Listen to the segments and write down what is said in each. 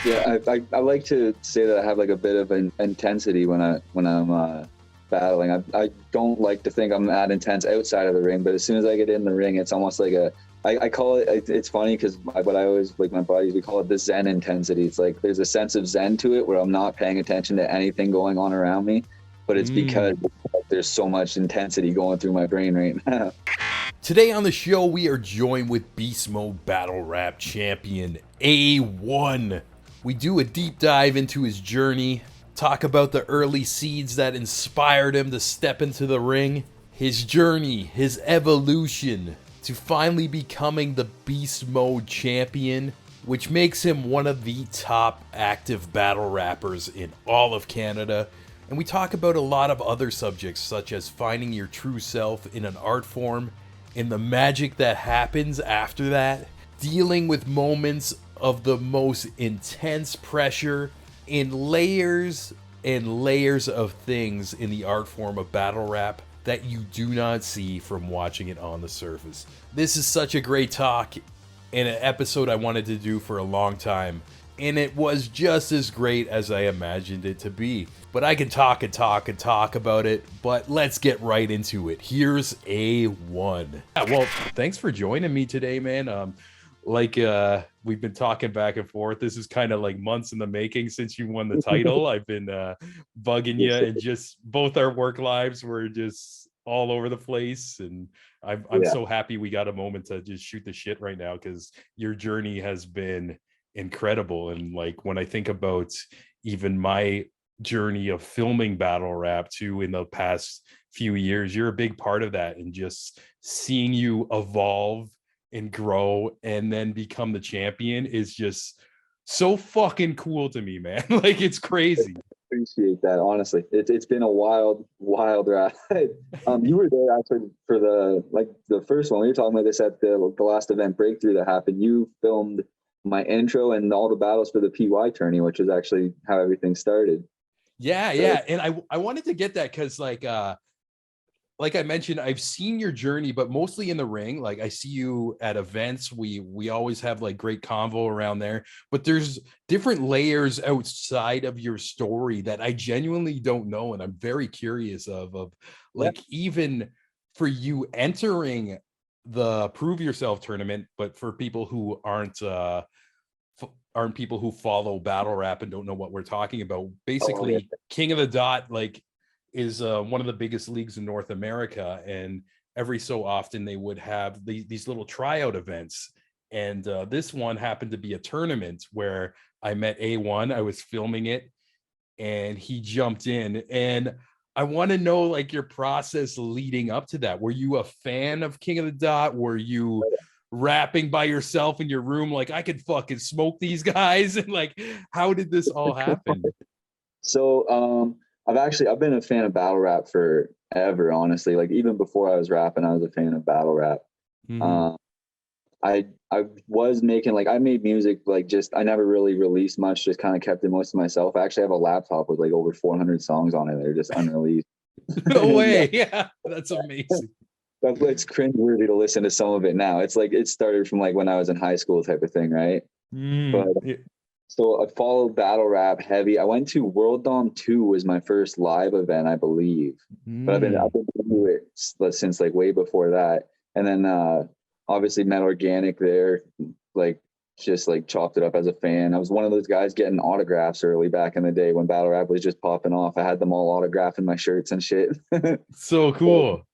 Yeah, I like to say that I have like a bit of an intensity when I'm battling. I don't like to think I'm that intense outside of the ring, but as soon as I get in the ring, it's almost like I call it's funny because what I always like my buddies, we call it the Zen intensity. It's like there's a sense of Zen to it where I'm not paying attention to anything going on around me, but it's because there's so much intensity going through my brain right now. Today on the show, we are joined with BeastMode Battle Rap Champion A1. We do a deep dive into his journey, talk about the early seeds that inspired him to step into the ring, his journey, his evolution to finally becoming the BeastMode Champion, which makes him one of the top active battle rappers in all of Canada. And we talk about a lot of other subjects, such as finding your true self in an art form, and the magic that happens after that, dealing with moments of the most intense pressure in layers and layers of things in the art form of battle rap that you do not see from watching it on the surface. This is such a great talk and an episode I wanted to do for a long time, and it was just as great as I imagined it to be. But I can talk and talk and talk about it, but let's get right into it. Here's A1. Yeah, well, thanks for joining me today, man. We've been talking back and forth. This is kind of like months in the making since you won the title. I've been bugging you, and just both our work lives were just all over the place. And I'm so happy we got a moment to just shoot the shit right now, because your journey has been incredible. And like when I think about even my journey of filming battle rap too in the past few years, you're a big part of that, and just seeing you evolve and grow and then become the champion is just so fucking cool to me, man. Like, it's crazy. Appreciate that. Honestly, it's been a wild ride. You were there actually for the first one. We were talking about this at the last event breakthrough that happened. You filmed my intro and all the battles for the PY tourney, which is actually how everything started. Yeah, and I wanted to get that because like I mentioned, I've seen your journey, but mostly in the ring. Like, I see you at events. We always have like great convo around there, but there's different layers outside of your story that I genuinely don't know, and I'm very curious of like, even for you entering the Prove Yourself tournament, but for people who aren't people who follow battle rap and don't know what we're talking about. Basically, King of the Dot is one of the biggest leagues in North America, and every so often they would have these little tryout events. And this one happened to be a tournament where I met A1. I was filming it, and he jumped in. And I want to know like your process leading up to that. Were you a fan of King of the Dot? Were you rapping by yourself in your room like, I could fucking smoke these guys? And like, how did this all happen? So I've been a fan of battle rap forever, honestly. Like, even before I was rapping, I was a fan of battle rap. I was making, like, I made music, like, just I never really released much, just kind of kept it most to myself. I actually have a laptop with like over 400 songs on it. They're just unreleased. No way. Yeah, that's amazing. It's cringeworthy to listen to some of it now. It's like it started from like when I was in high school type of thing, right? But so I followed battle rap heavy. I went to World Dom 2 was my first live event, I believe. But I've been doing it since like way before that. And then obviously met Organic there, like just like chopped it up as a fan. I was one of those guys getting autographs early back in the day when battle rap was just popping off. I had them all autographed in my shirts and shit. So cool.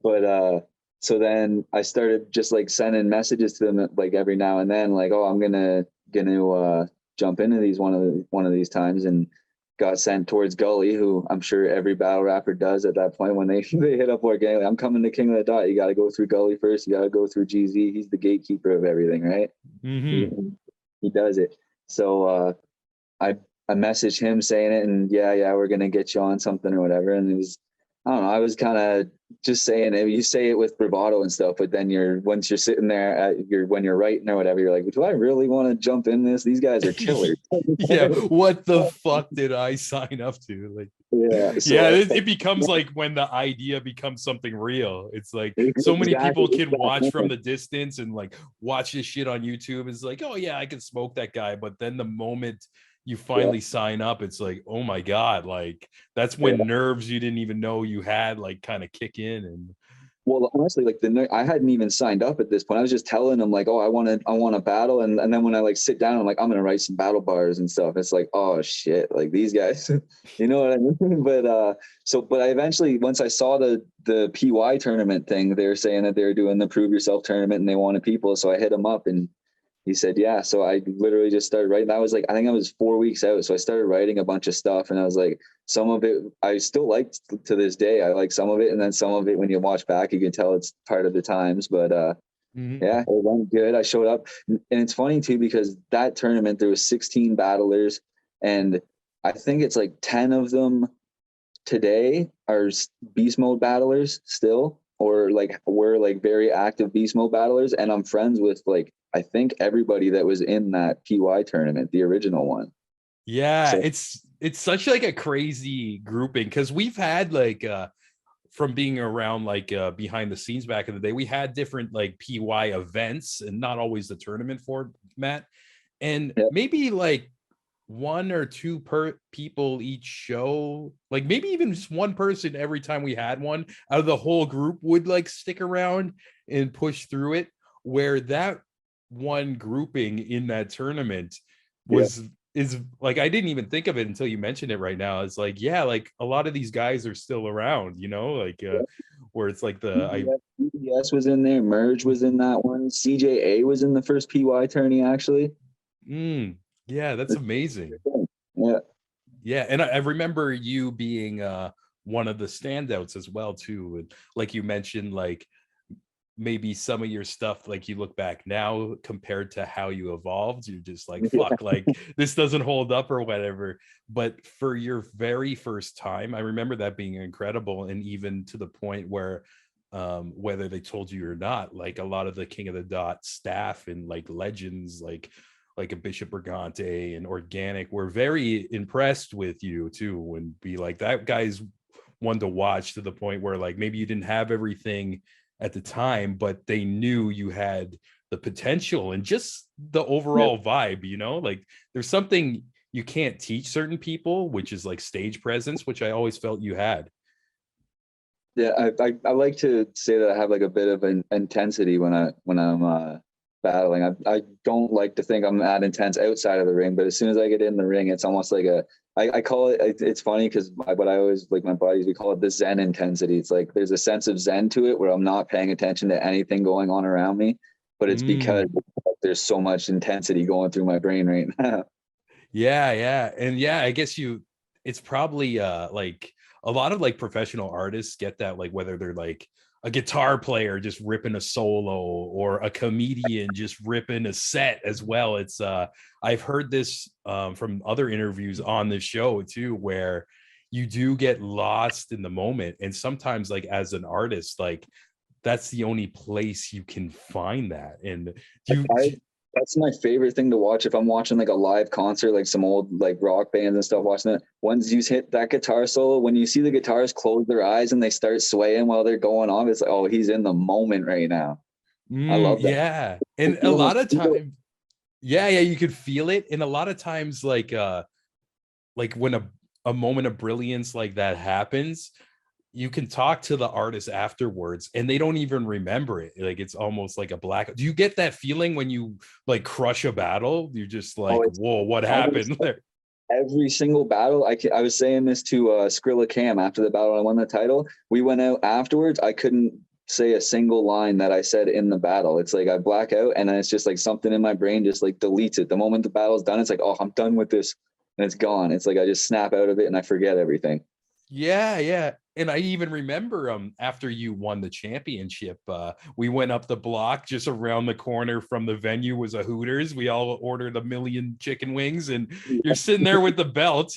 But so then I started just like sending messages to them like every now and then, like, oh, I'm gonna jump into these one of these times, and got sent towards Gully, who I'm sure every battle rapper does at that point when they hit up Organic. I'm coming to King of the Dot. You got to go through Gully first. You got to go through GZ. He's the gatekeeper of everything, right? He does it. So I messaged him saying it, and yeah, we're gonna get you on something or whatever. And it was, I don't know, I was kind of just saying it. You say it with bravado and stuff, but then once you're sitting there when you're writing or whatever, you're like, do I really want to jump in this? These guys are killers. Yeah, what the fuck did I sign up to? Like, Yeah. Yeah, So it becomes like when the idea becomes something real. It's like so many exactly. people can watch from the distance and like watch this shit on YouTube. It's like, oh yeah, I can smoke that guy. But then the moment you Yeah. finally sign up, it's like, oh my God, like that's Yeah. when nerves you didn't even know you had like kind of kick in. And Well, honestly, like I hadn't even signed up at this point. I was just telling them like, oh, I want to battle, and then when I like sit down, I'm like, I'm gonna write some battle bars and stuff. It's like, oh shit, like these guys, you know what I mean? But I eventually, once I saw the PY tournament thing, they were saying that they were doing the Prove Yourself tournament and they wanted people, so I hit them up and he said, yeah. So I literally just started writing. That was like, I think I was 4 weeks out. So I started writing a bunch of stuff and I was like, some of it I still like to this day. I like some of it. And then some of it, when you watch back, you can tell it's part of the times. But Mhm. yeah, it went good. I showed up. And it's funny too, because that tournament, there was 16 battlers. And I think it's like 10 of them today are beast mode battlers still, or like we're like very active beast mode battlers, and I'm friends with like I think everybody that was in that PY tournament, the original one. Yeah, So it's such like a crazy grouping because we've had like from being around like behind the scenes back in the day, we had different like PY events and not always the tournament format. And yeah, maybe like one or two per people each show, like maybe even just one person every time we had one out of the whole group would like stick around and push through it. Where that one grouping in that tournament yeah, was is like I didn't even think of it until you mentioned it right now. It's like, yeah, like a lot of these guys are still around, you know, like where it's like the I BBS was in there, Merge was in that one, CJA was in the first PY tourney actually. yeah, that's amazing. Yeah, Yeah, and I remember you being one of the standouts as well too. And like you mentioned, like maybe some of your stuff, like you look back now compared to how you evolved, you're just like, yeah, fuck, like this doesn't hold up or whatever. But for your very first time, I remember that being incredible, and even to the point where whether they told you or not, like a lot of the King of the Dot staff and like legends like a Bishop Brigante and Organic were very impressed with you too, and be like, that guy's one to watch, to the point where like maybe you didn't have everything at the time, but they knew you had the potential and just the yeah. overall vibe, you know, like there's something you can't teach certain people, which is like stage presence, which I always felt you had. Yeah, I like to say that I have like a bit of an intensity when I'm battling. I don't like to think I'm that intense outside of the ring, but as soon as I get in the ring, it's almost like I call it's funny because what I always like my buddies, we call it the Zen intensity. It's like there's a sense of Zen to it where I'm not paying attention to anything going on around me, but it's because Mm. there's so much intensity going through my brain right now. Yeah, yeah. And yeah, I guess it's probably like a lot of like professional artists get that, like whether they're like a guitar player just ripping a solo or a comedian just ripping a set as well. It's I've heard this from other interviews on the show too, where you do get lost in the moment. And sometimes like as an artist, like that's the only place you can find that. And you I That's my favorite thing to watch if I'm watching like a live concert, like some old like rock bands and stuff. Watching it, once you hit that guitar solo, when you see the guitarists close their eyes and they start swaying while they're going off, it's like, oh, he's in the moment right now. I love that. yeah. I And a feel lot of feel time, yeah, yeah, you could feel it. And a lot of times like when a moment of brilliance like that happens, you can talk to the artist afterwards and they don't even remember it. Like it's almost like a black. Do you get that feeling when you like crush a battle? You're just oh, like, it's whoa, what almost happened there? every single battle. I was saying this to Skrilla Cam after the battle I won the title. We went out afterwards. I couldn't say a single line that I said in the battle. It's like I black out and then it's just like something in my brain just like deletes it. The moment the battle's done, it's like, oh, I'm done with this, and it's gone. It's like I just snap out of it and I forget everything. Yeah, yeah. And I even remember after you won the championship, we went up the block just around the corner from the venue was a Hooters. We all ordered a million chicken wings and you're sitting there with the belt.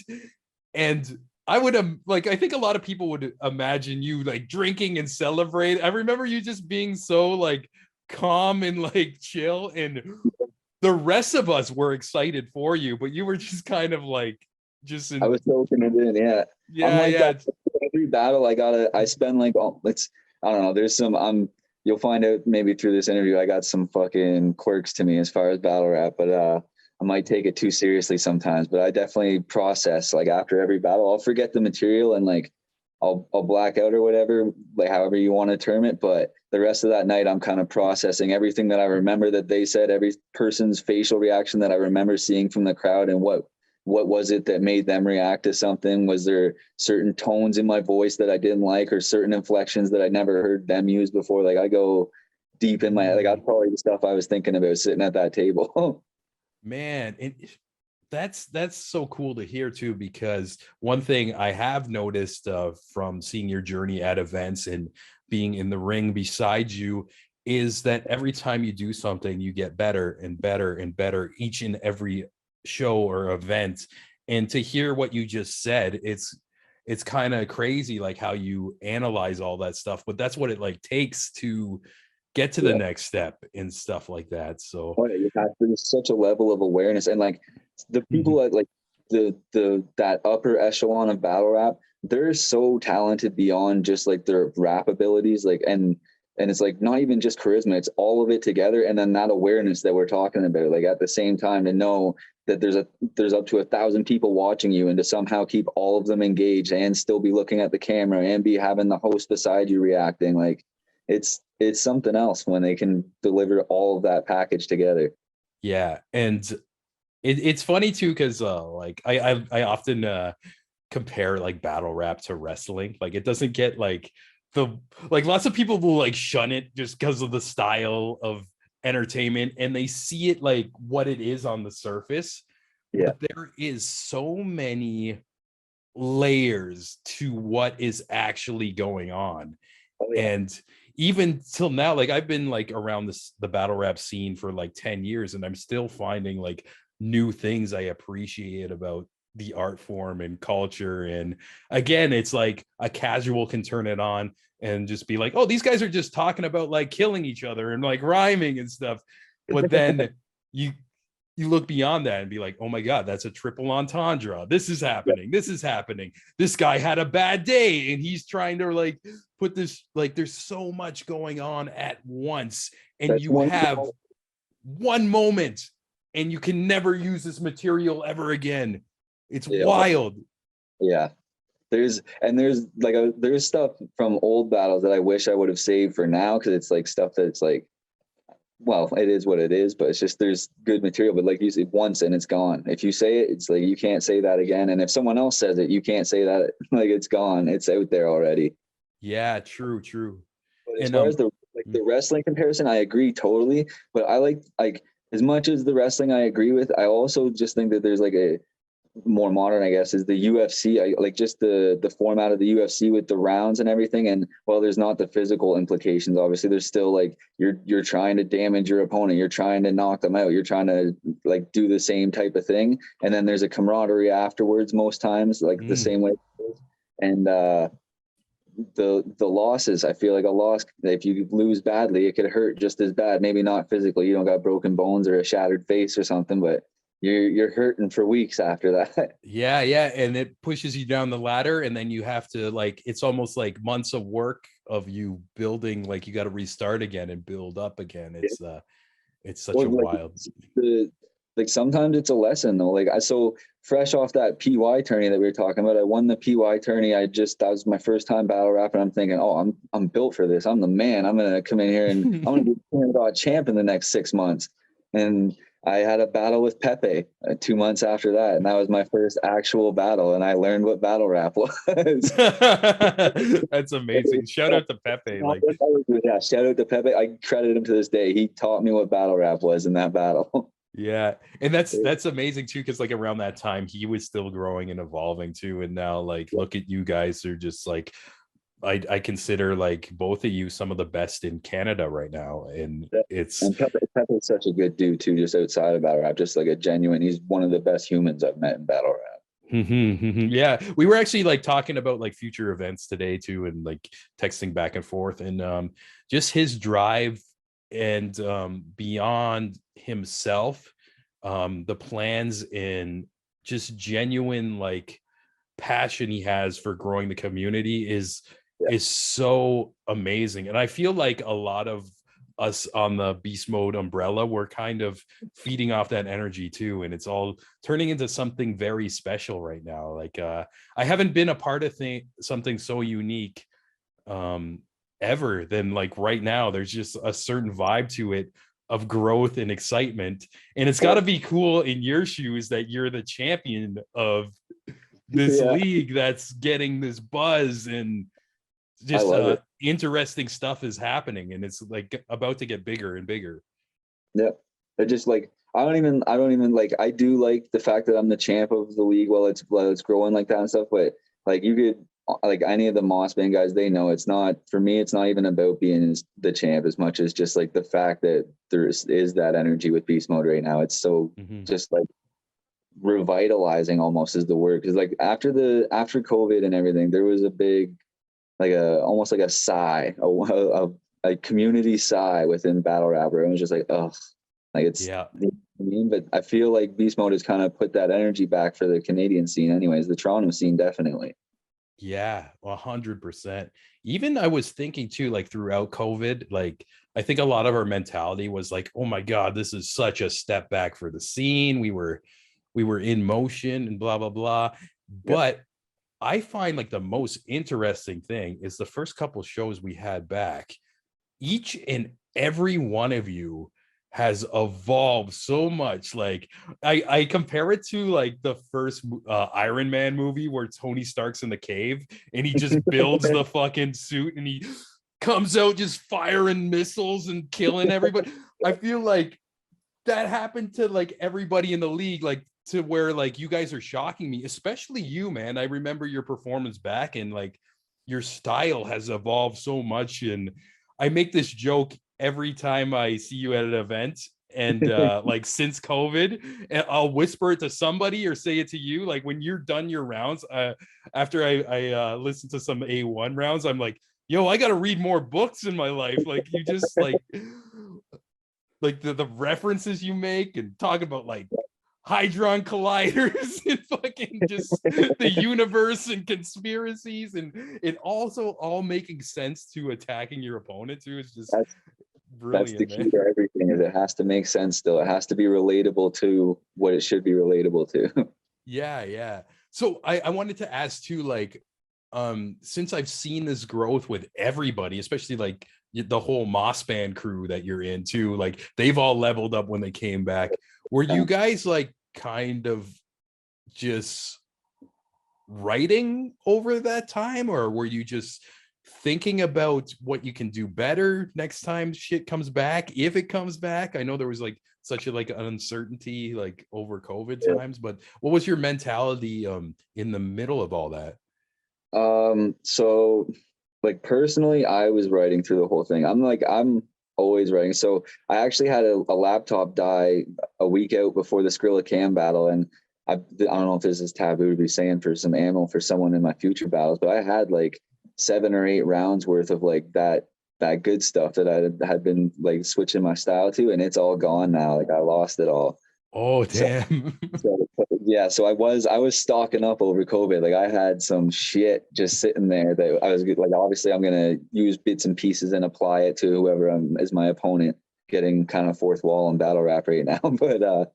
And I would like I think a lot of people would imagine you like drinking and celebrate. I remember you just being so like calm and like chill, and the rest of us were excited for you, but you were just kind of like just I in, was soaking it in. Yeah. I'm yeah, like yeah. that. Every battle I spend like, oh, I don't know. There's some, you'll find out maybe through this interview, I got some fucking quirks to me as far as battle rap, but, I might take it too seriously sometimes, but I definitely process like after every battle, I'll forget the material and like I'll black out or whatever, like however you want to term it. But the rest of that night, I'm kind of processing everything that I remember that they said, every person's facial reaction that I remember seeing from the crowd, and what was it that made them react to something? Was there certain tones in my voice that I didn't like, or certain inflections that I never heard them use before? Like I go deep in my, like that's probably the stuff I was thinking about sitting at that table. Man, that's so cool to hear too, because one thing I have noticed from seeing your journey at events and being in the ring beside you is that every time you do something, you get better and better and better each and every show or event. And to hear what you just said, it's kind of crazy, like how you analyze all that stuff, but that's what it like takes to get to the Yeah. next step and stuff like that. So Oh, yeah, you have there's such a level of awareness, and like the mhm. people at like the that upper echelon of battle rap, they're so talented beyond just like their rap abilities, like and it's like not even just charisma, it's all of it together, and then that awareness that we're talking about, like at the same time to know that there's up to 1,000 people watching you, and to somehow keep all of them engaged and still be looking at the camera and be having the host beside you reacting, like it's something else when they can deliver all of that package together. Yeah, and it's funny too because like I often compare like battle rap to wrestling. Like it doesn't get like the like lots of people will like shun it just because of the style of entertainment, and they see it like what it is on the surface, Yeah. but there is so many layers to what is actually going on. Oh yeah. And even till now, like I've been like around the battle rap scene for like 10 years, and I'm still finding like new things I appreciate about the art form and culture. And again, it's like a casual can turn it on and just be like, oh, these guys are just talking about like killing each other and like rhyming and stuff. But then you you look beyond that and be like, oh my God, that's a triple entendre. This is Yeah. happening. This is happening. This guy had a bad day and he's trying to like put this, like, there's so much going on at once. And That's you one. have one moment and you can never use this material ever again. It's Yeah. wild. Yeah. There's stuff from old battles that I wish I would have saved for now, because it's like stuff that's like, well, it is what it is, but it's just there's good material. But like you said, once and it's gone. If you say it, it's like you can't say that again. And if someone else says it, you can't say that. Like it's gone. It's out there already. Yeah, true, true. But as And far as the wrestling comparison, I agree totally. But I like as much as the wrestling I agree with, I also just think that there's like a more modern, I guess, is the UFC. I like just the format of the UFC with the rounds and everything. And while there's not the physical implications, obviously there's still like you're trying to damage your opponent, you're trying to knock them out, you're trying to like do the same type of thing. And then there's a camaraderie afterwards most times, like the same way. And the losses, I feel like a loss, if you lose badly, it could hurt just as bad. Maybe not physically, you don't got broken bones or a shattered face or something, but you're hurting for weeks after that. yeah, yeah, and it pushes you down the ladder, and then you have to like it's almost like months of work of you building, like you got to restart again and build up again. It's such Or a like wild. the like sometimes it's a lesson though. Like I so fresh off that PY tourney that we were talking about, I won the PY tourney. That was my first time battle rap, and I'm thinking, oh, I'm built for this. I'm the man. I'm gonna come in here and I'm gonna be Canada champ in the next 6 months. And I had a battle with Pepe 2 months after that, and that was my first actual battle, and I learned what battle rap was. That's amazing. Shout out to Pepe. Like, Yeah, shout out to Pepe. I credit him to this day. He taught me what battle rap was in that battle. yeah, and that's amazing too, because like around that time he was still growing and evolving too, and now like look at you guys are just like I consider like both of you some of the best in Canada right now, and it's And Pepe's such a good dude too, just outside of battle rap, just like a genuine. He's one of the best humans I've met in battle rap. yeah, we were actually like talking about like future events today too, and like texting back and forth, and just his drive and beyond himself, the plans in just genuine like passion he has for growing the community is so amazing. And I feel like a lot of us on the Beast Mode umbrella, we're kind of feeding off that energy too, and it's all turning into something very special right now. Like I haven't been a part of something so unique ever than like right now. There's just a certain vibe to it of growth and excitement, and it's got to be cool in your shoes that you're the champion of this league that's getting this buzz, and just interesting stuff is happening, and it's like about to get bigger and bigger. Yep. I just like I don't even like, I do like the fact that I'm the champ of the league while it's growing like that and stuff, but like you could like any of the Moss Band guys, they know it's not, for me, it's not even about being the champ as much as just like the fact that there is that energy with Beast Mode right now. It's so just like revitalizing almost is the word. Cause like after COVID and everything, there was a big, like almost like a sigh, a community sigh within battle rap. It was just like, oh, like it's, you know what I mean? But I feel like Beast Mode has kind of put that energy back for the Canadian scene anyways, the Toronto scene, definitely. Yeah, 100%. Even I was thinking too, like throughout COVID, like I think a lot of our mentality was like, oh my God, this is such a step back for the scene. We were in motion and blah, blah, blah. But I find like the most interesting thing is the first couple shows we had back, each and every one of you has evolved so much. Like I compare it to like the first Iron Man movie where Tony Stark's in the cave and he just builds the fucking suit and he comes out just firing missiles and killing everybody. I feel like that happened to like everybody in the league, like to where like you guys are shocking me, especially you, man. I remember your performance back and like your style has evolved so much. And I make this joke every time I see you at an event, and like since COVID, and I'll whisper it to somebody or say it to you. Like when you're done your rounds, after I listen to some A1 rounds, I'm like, yo, I got to read more books in my life. Like you just like the references you make and talk about like Hydron colliders and fucking just the universe and conspiracies, and it also all making sense to attacking your opponent too. It's just brilliant. That's the key to everything, is it has to make sense still. It has to be relatable to what it should be relatable to. Yeah. So I wanted to ask too, like, since I've seen this growth with everybody, especially like the whole Moss Band crew that you're into, like they've all leveled up when they came back. Were you guys like kind of just writing over that time, or were you just thinking about what you can do better next time shit comes back, if it comes back? I know there was like such a like an uncertainty like over COVID times, but what was your mentality in the middle of all that? So like personally, I was writing through the whole thing. I'm always writing. So I actually had a laptop die a week out before the Skrilla Cam battle, and I don't know if this is taboo to be saying for some ammo for someone in my future battles, but I had like 7 or 8 rounds worth of like that good stuff that I had been like switching my style to, and it's all gone now. Like I lost it all. Oh damn. So I was stocking up over COVID. Like I had some shit just sitting there that I was like, obviously I'm gonna use bits and pieces and apply it to whoever is my opponent, getting kind of fourth wall in battle rap right now. But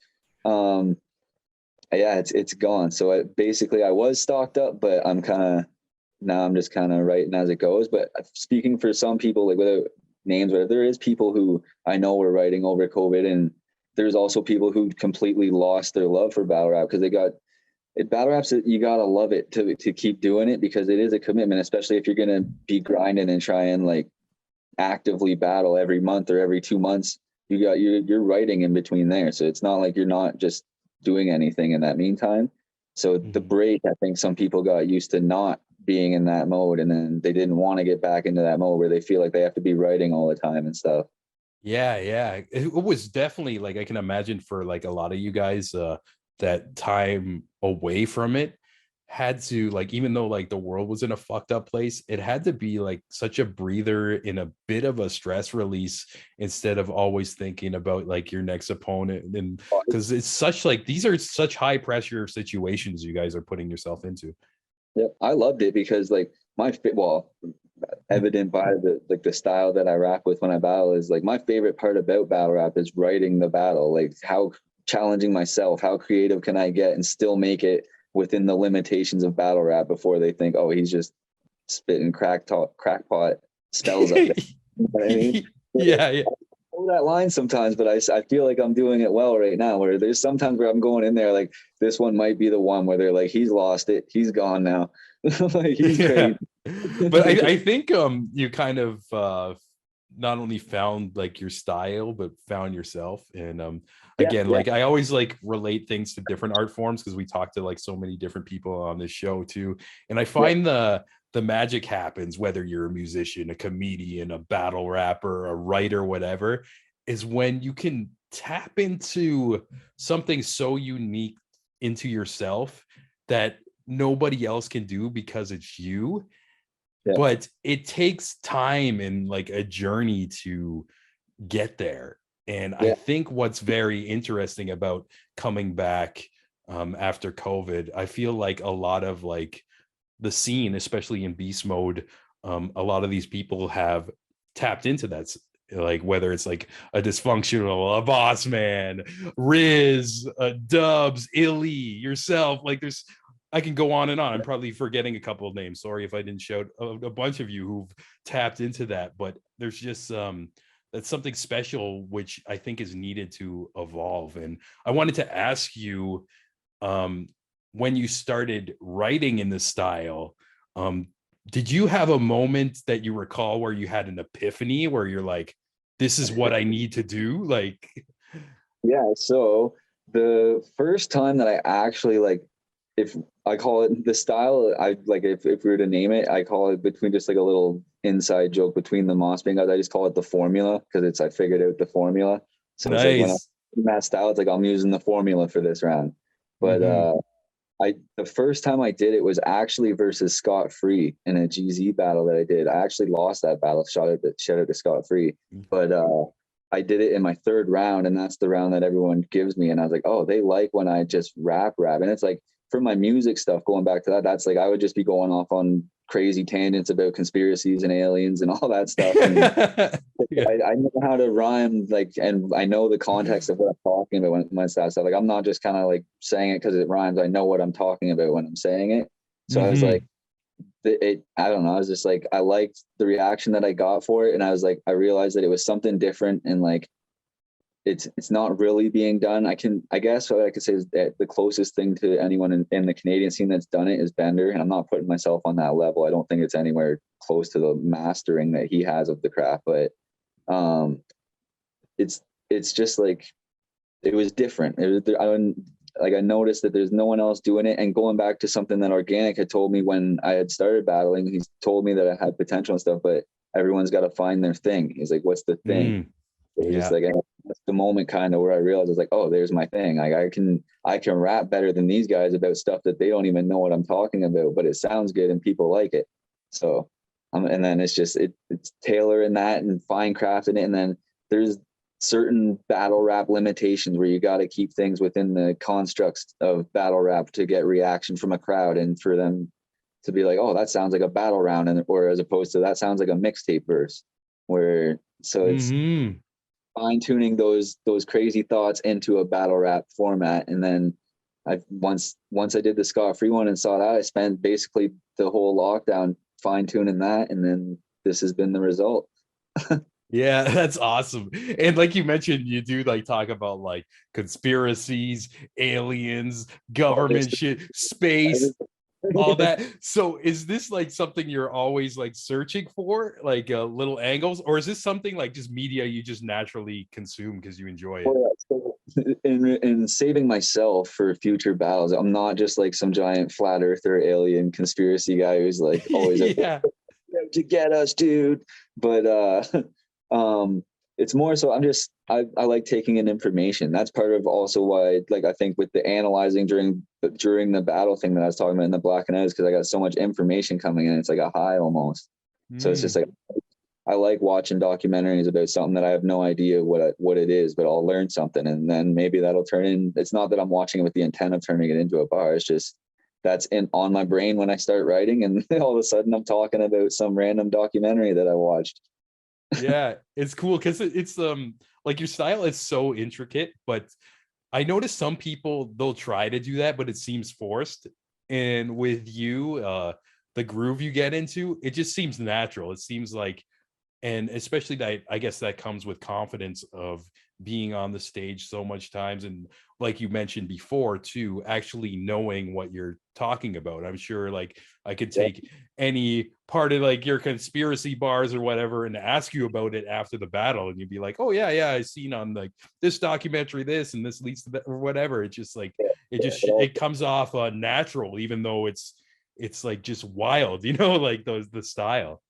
yeah, it's gone. So basically I was stocked up, but I'm just kind of writing as it goes. But speaking for some people, like without names, whatever, there is people who I know were writing over COVID, and there's also people who completely lost their love for battle rap because battle raps. You gotta love it to keep doing it, because it is a commitment, especially if you're gonna be grinding and try and like actively battle every month or every 2 months. You're writing in between there, so it's not like you're not just doing anything in that meantime. So the break, I think some people got used to not being in that mode, and then they didn't want to get back into that mode where they feel like they have to be writing all the time and stuff. Yeah, it was definitely like, I can imagine for like a lot of you guys that time away from it had to, like, even though like the world was in a fucked up place, it had to be like such a breather and a bit of a stress release instead of always thinking about like your next opponent. And because it's such like these are such high pressure situations you guys are putting yourself into. Yeah, I loved it because like well, evident by the style that I rap with when I battle is like my favorite part about battle rap is writing the battle. Like how challenging myself, how creative can I get and still make it within the limitations of battle rap before they think, oh, he's just spitting crackpot spells up there. You know what I mean? Yeah, yeah. That line sometimes, but I feel like I'm doing it well right now. Where there's sometimes where I'm going in there, like this one might be the one where they're like, he's lost it, he's gone now, like he's Yeah. crazy. But I think you kind of not only found like your style but found yourself. And Yeah, again, yeah, like I always like relate things to different art forms because we talk to like so many different people on this show too. And I yeah, find the magic happens whether you're a musician, a comedian, a battle rapper, a writer, whatever, is when you can tap into something so unique into yourself that nobody else can do because it's you. yeah, But it takes time and like a journey to get there. And I yeah, think what's very interesting about coming back after COVID, I feel like a lot of like the scene, especially in beast mode, a lot of these people have tapped into that, like whether it's like a dysfunctional, a boss man, Riz, Dubs, Illy, yourself. Like there's, I can go on and on. I'm probably forgetting a couple of names. Sorry if I didn't shout a bunch of you who've tapped into that, but there's just that's something special which I think is needed to evolve. And I wanted to ask you, um, when you started writing in this style, um, did you have a moment that you recall where you had an epiphany where you're like, this is what I need to do? Like, yeah. So the first time that I actually like, if I call it the style, I like if we were to name it, I call it between just like a little inside joke between the Moss Bang guys. I just call it the formula because it's I figured out the formula. So it's like when I'm nice. in that style, it's like I'm using the formula for this round. But Mm-hmm. I the first time I did it was actually versus Scott Free in a GZ battle that I did. I actually lost that battle, shout out to Scott Free. But I did it in my third round, and that's the round that everyone gives me. And I was like, oh, they like when I just rap. And it's like for my music stuff, going back to that, that's like I would just be going off on crazy tangents about conspiracies and aliens and all that stuff. And Yeah. I know how to rhyme, like, and I know the context of what I'm talking about when it's that stuff. Like, I'm not just kind of like saying it because it rhymes. I know what I'm talking about when I'm saying it. So I was like, Mm-hmm. I don't know. I was just like, I liked the reaction that I got for it, and I was like, I realized that it was something different, and like, it's not really being done. I guess what I could say is that the closest thing to anyone in the Canadian scene that's done it is Bender, and I'm not putting myself on that level. I don't think it's anywhere close to the mastering that he has of the craft, but um it's just like it was different. It was I noticed that there's no one else doing it. And going back to something that Organic had told me when I had started battling, he's told me that I had potential and stuff, but everyone's got to find their thing. He's like, what's the thing? Mm. It was just Yeah. like that's the moment kind of where I realized I was like, oh, there's my thing. Like I can rap better than these guys about stuff that they don't even know what I'm talking about, but it sounds good and people like it. So and then it's just it's tailoring that and fine crafting it. And then there's certain battle rap limitations where you got to keep things within the constructs of battle rap to get reaction from a crowd and for them to be like, oh, that sounds like a battle round, and or as opposed to that sounds like a mixtape verse. Where so it's Mm-hmm. fine tuning those crazy thoughts into a battle rap format. And then I once I did the Scott Free one and saw that, I spent basically the whole lockdown fine tuning that, and then this has been the result. Yeah, that's awesome. And like you mentioned, you do like talk about like conspiracies, aliens, Oh, there's government shit, space, all that. So is this like something you're always like searching for, like little angles, or is this something like just media you just naturally consume because you enjoy it? in saving myself for future battles, I'm not just like some giant flat earther alien conspiracy guy who's like always Yeah. to get us, dude. But um it's more so I like taking in information. That's part of also why, like, I think with the analyzing during the battle thing that I was talking about in the black and whites, because I got so much information coming in, it's like a high almost. So it's just like I like watching documentaries about something that I have no idea what it is, but I'll learn something, and then maybe that'll turn in. It's not that I'm watching it with the intent of turning it into a bar. It's just that's on my brain when I start writing, and all of a sudden I'm talking about some random documentary that I watched. Yeah, it's cool because it's like your style is so intricate, but I noticed some people they'll try to do that, but it seems forced. And with you, the groove you get into, it just seems natural. It seems like, and especially that I guess that comes with confidence of being on the stage so much times, and like you mentioned before too, actually knowing what you're talking about. I'm sure like I could take any part of like your conspiracy bars or whatever and ask you about it after the battle, and you'd be like, oh yeah, I seen on like this documentary this, and this leads to that or whatever. It's just like it comes off natural, even though it's like just wild, like the style.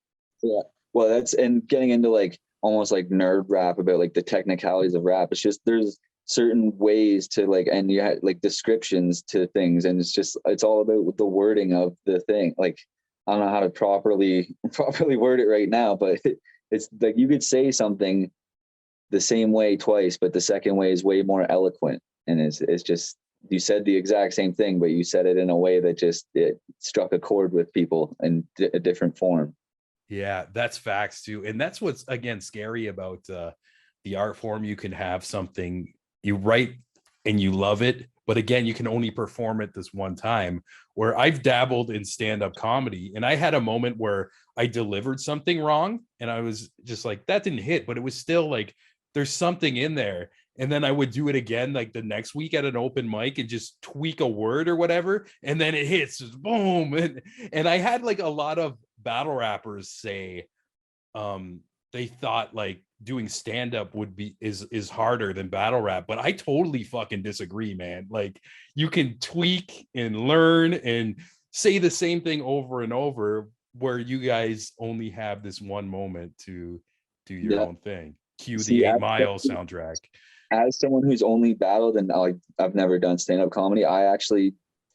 Yeah. Well, that's, and getting into like almost like nerd rap about like the technicalities of rap. It's just there's certain ways to like, and you had like descriptions to things, and it's all about the wording of the thing. Like I don't know how to properly word it right now, but it's like you could say something the same way twice, but the second way is way more eloquent, and it's just you said the exact same thing, but you said it in a way that just it struck a chord with people in a different form. Yeah, that's facts too. And that's what's again scary about the art form. You can have something you write and you love it, but again, you can only perform it this one time. Where I've dabbled in stand-up comedy, and I had a moment where I delivered something wrong, and I was just like, that didn't hit, but it was still like there's something in there. And then I would do it again like the next week at an open mic and just tweak a word or whatever, and then it hits, just boom. And I had like a lot of battle rappers say they thought like doing stand up would be is harder than battle rap, but I totally fucking disagree, man. Like you can tweak and learn and say the same thing over and over, where you guys only have this one moment to do your Yeah. own thing. Cue the See, 8 Mile soundtrack. as someone who's only battled and like I've never done stand-up comedy, I actually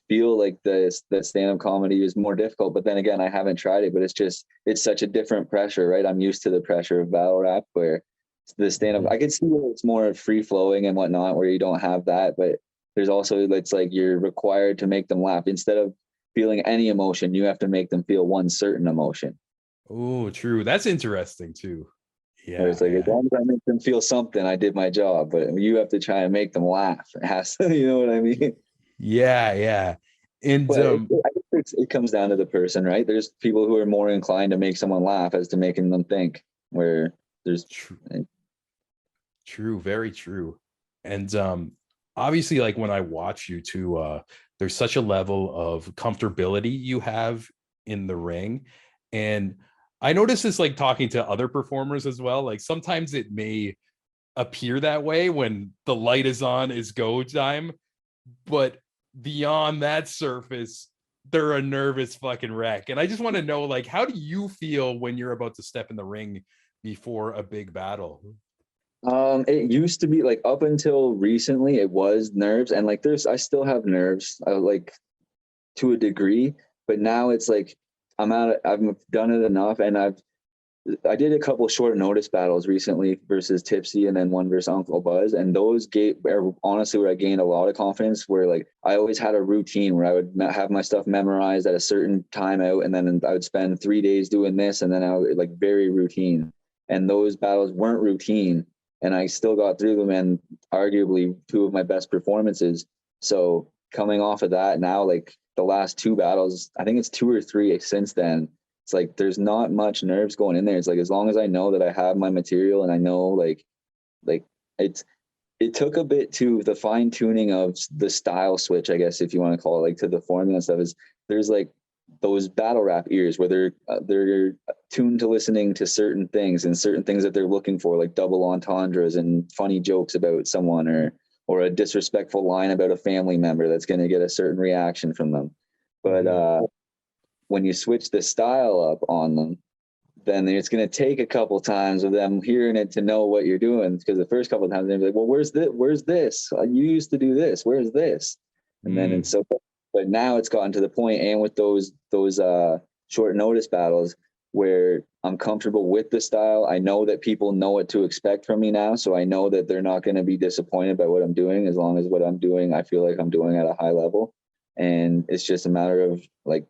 feel like that stand-up comedy is more difficult. But then again, I haven't tried it, but it's such a different pressure, right? I'm used to the pressure of battle rap where the stand-up, I can see where it's more free flowing and whatnot, where you don't have that, but there's also, it's like you're required to make them laugh. Instead of feeling any emotion, you have to make them feel one certain emotion. Oh, true. That's interesting too. Where Yeah, it's like, as yeah. long as I make them feel something, I did my job. But you have to try and make them laugh. It has to, you know what I mean? Yeah, yeah. And But I think it comes down to the person, right? There's people who are more inclined to make someone laugh as to making them think. Where there's, true, true, very true. And obviously like when I watch you too, there's such a level of comfortability you have in the ring. And I notice this like talking to other performers as well. Like sometimes it may appear that way when the light is on, is go time, but beyond that surface, they're a nervous fucking wreck. And I just want to know, like, how do you feel when you're about to step in the ring before a big battle? it used to be like up until recently, it was nerves, and like I still have nerves, like to a degree, but now it's like I've done it enough, and I did a couple short notice battles recently versus Tipsy, and then one versus Uncle Buzz, and those are honestly where I gained a lot of confidence. Where like I always had a routine where I would have my stuff memorized at a certain time out, and then I would spend 3 days doing this, and then I would like very routine. And those battles weren't routine, and I still got through them, and arguably two of my best performances. So coming off of that now, like the last two battles, I think it's two or three since then, it's like there's not much nerves going in there. It's like as long as I know that I have my material, and I know like it's it took a bit to the fine tuning of the style switch, I guess, if you want to call it, like to the formula and stuff. Is there's like those battle rap ears where they're tuned to listening to certain things, and certain things that they're looking for, like double entendres and funny jokes about someone, or a disrespectful line about a family member that's going to get a certain reaction from them. But when you switch the style up on them, then it's going to take a couple times of them hearing it to know what you're doing. Because the first couple of times they're like, well, where's this? You used to do this. Where's this? And then it's so, but now it's gotten to the point, and with those short notice battles where I'm comfortable with the style, I know that people know what to expect from me now. So I know that they're not going to be disappointed by what I'm doing, as long as what I'm doing, I feel like I'm doing at a high level. And it's just a matter of like,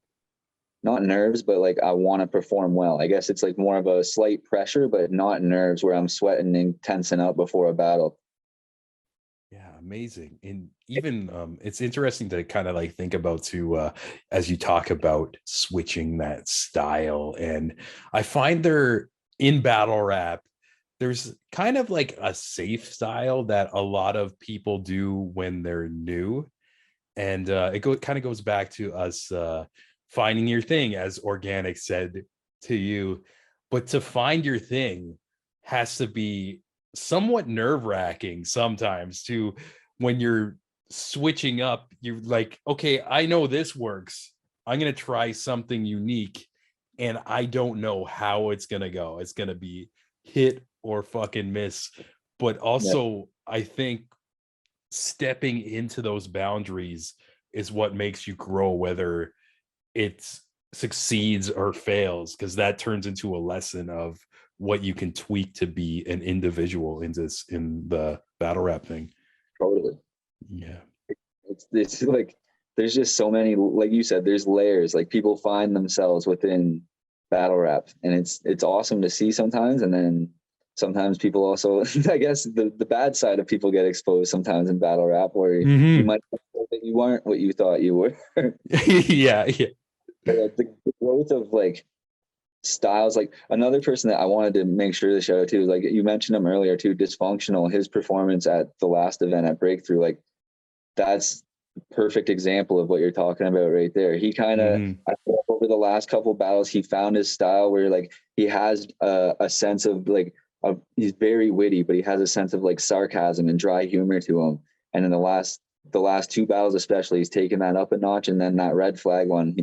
not nerves, but like I want to perform well. I guess it's like more of a slight pressure, but not nerves where I'm sweating and tensing up before a battle. Yeah, amazing. And even it's interesting to kind of like think about too, as you talk about switching that style. And I find there in battle rap, there's kind of like a safe style that a lot of people do when they're new. And kind of goes back to us finding your thing, as Organic said to you. But to find your thing has to be somewhat nerve-wracking sometimes too, when you're switching up. You're like, okay, I know this works, I'm going to try something unique, and I don't know how it's going to go. It's going to be hit or fucking miss. But also, I think stepping into those boundaries is what makes you grow, whether it succeeds or fails, because that turns into a lesson of what you can tweak to be an individual in the battle rap thing. Totally. Yeah. It's like, there's just so many, like you said, there's layers. Like people find themselves within battle rap, and it's awesome to see sometimes. And then sometimes people also, I guess the bad side of people get exposed sometimes in battle rap, where you might think that you aren't what you thought you were. yeah. But the growth of like styles, like another person that I wanted to make sure to shout out to, like you mentioned him earlier too, Dysfunctional, his performance at the last event at Breakthrough, like that's a perfect example of what you're talking about right there. He kind of, I feel like over the last couple of battles, he found his style where like he has a sense of like, he's very witty, but he has a sense of like sarcasm and dry humor to him. And in the last two battles especially, he's taken that up a notch. And then that red flag one,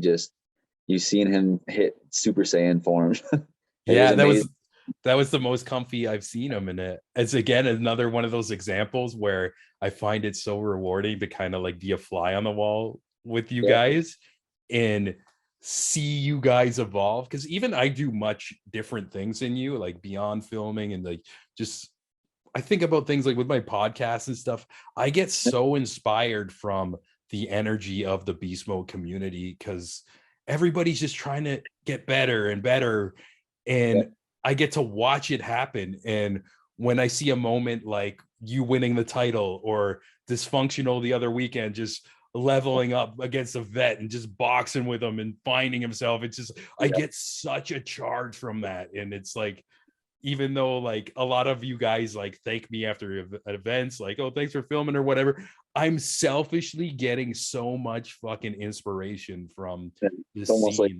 you've seen him hit Super Saiyan form. Yeah, that was the most comfy I've seen him in it. It's again another one of those examples where I find it so rewarding to kind of like be a fly on the wall with you guys and see you guys evolve. Because even I do much different things than you, like beyond filming, and like just I think about things like with my podcast and stuff. I get so inspired from the energy of the Beast Mode community, because everybody's just trying to get better and better, and I get to watch it happen. And when I see a moment like you winning the title, or Dysfunctional the other weekend just leveling up against a vet and just boxing with him and finding himself, it's just I get such a charge from that. And it's like, even though like a lot of you guys like thank me after events, like, oh, thanks for filming or whatever, I'm selfishly getting so much fucking inspiration from this. It's almost scene.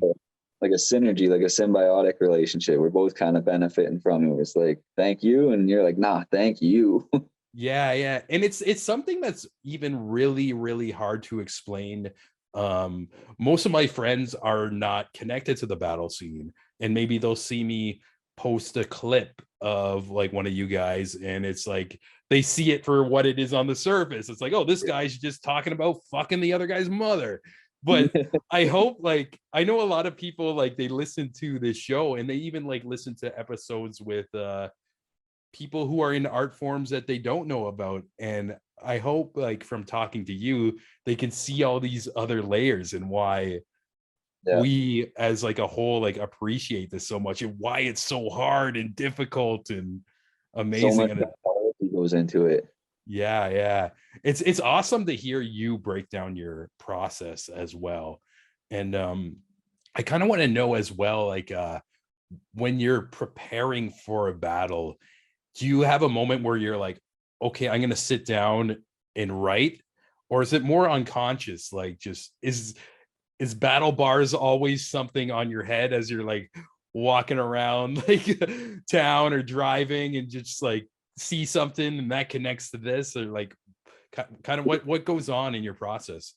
like a synergy, like a symbiotic relationship. We're both kind of benefiting from it. It's like, thank you, and you're like, nah, thank you. Yeah, and it's something that's even really, really hard to explain. Most of my friends are not connected to the battle scene, and maybe they'll see me post a clip of like one of you guys, and it's like they see it for what it is on the surface. It's like, oh, this guy's just talking about fucking the other guy's mother. But I hope, like, I know a lot of people like they listen to this show, and they even like listen to episodes with people who are in art forms that they don't know about. And I hope like from talking to you, they can see all these other layers and why we as like a whole like appreciate this so much, and why it's so hard and difficult and amazing. So much and goes into it. Yeah, it's awesome to hear you break down your process as well. And I kind of want to know as well, like when you're preparing for a battle, do you have a moment where you're like, okay, I'm gonna sit down and write? Or is it more unconscious, like just is battle bars always something on your head as you're like walking around like town or driving and just like see something and that connects to this? Or like kind of what goes on in your process?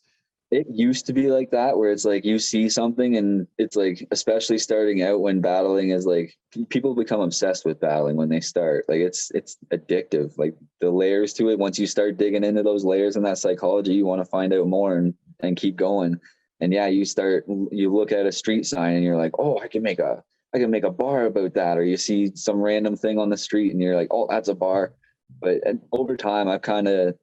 It used to be like that, where it's like you see something and it's like, especially starting out when battling is like, people become obsessed with battling when they start. Like it's addictive. Like the layers to it. Once you start digging into those layers and that psychology, you want to find out more and keep going. And yeah, you look at a street sign and you're like, oh, I can make a bar about that. Or you see some random thing on the street and you're like, oh, that's a bar. But over time, I've kind of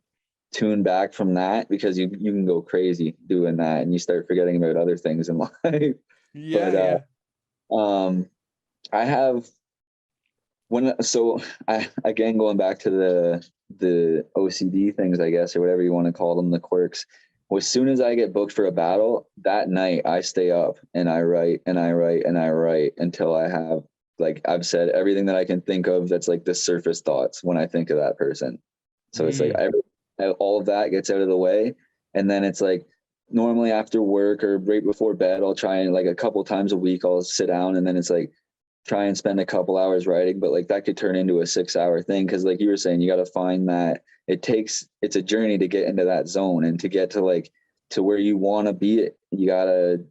tune back from that, because you can go crazy doing that and you start forgetting about other things in life. Yeah, But yeah. I have I, again, going back to the OCD things, I guess, or whatever you want to call them, the quirks. As soon as I get booked for a battle, that night I stay up and I write and I write and I write until I have, like I've said, everything that I can think of that's like the surface thoughts when I think of that person. So it's like all of that gets out of the way. And then it's like, normally after work or right before bed, I'll try and, like, a couple times a week, I'll sit down and then it's like, try and spend a couple hours writing, but like that could turn into a 6 hour thing. Cause like you were saying, you got to find that it's a journey to get into that zone and to get to like, to where you want to be. You got to